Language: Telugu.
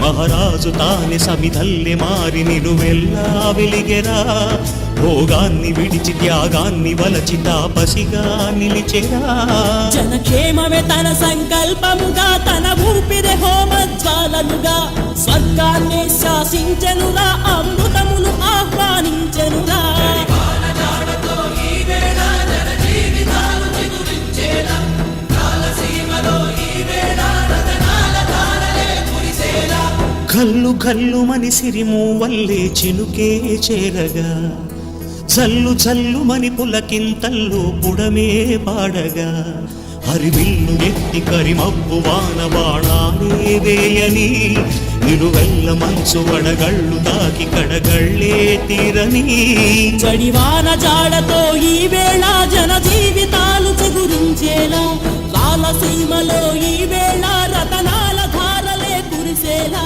మహారాజు తానే సమిధల్లె మారి నిలువెల్లా వెలిగెరా. భోగాన్ని విడిచి త్యాగాన్ని వలచి తాపసిగా నిలిచెరా. జనక్షేమమే తన సంకల్పముగా, తన ఊపిరి హోమజ్వాలలుగా, స్వర్గాన్ని శాసించెనురా, అమృతమును ఆహ్వానించెనురా. కల్లు కల్లు మని సిరిము వల్లే చినుకే చేరగా, చల్లు చల్లు మని పులకింతల్లు పుడమే పాడగా, హరివిల్లు ఎత్తి కరిమబ్బు వాన బాణాలే వేయని, నిలువెల్ల మంచు వడగళ్ళు తాకి కడగళ్ళే తీరని. చడివాన జాడతో ఈ వేళ జన జీవితాలు చిగురించేలా, రాలసీమలో ఈ వేళ రతనాల ధారలే కురిసేలా.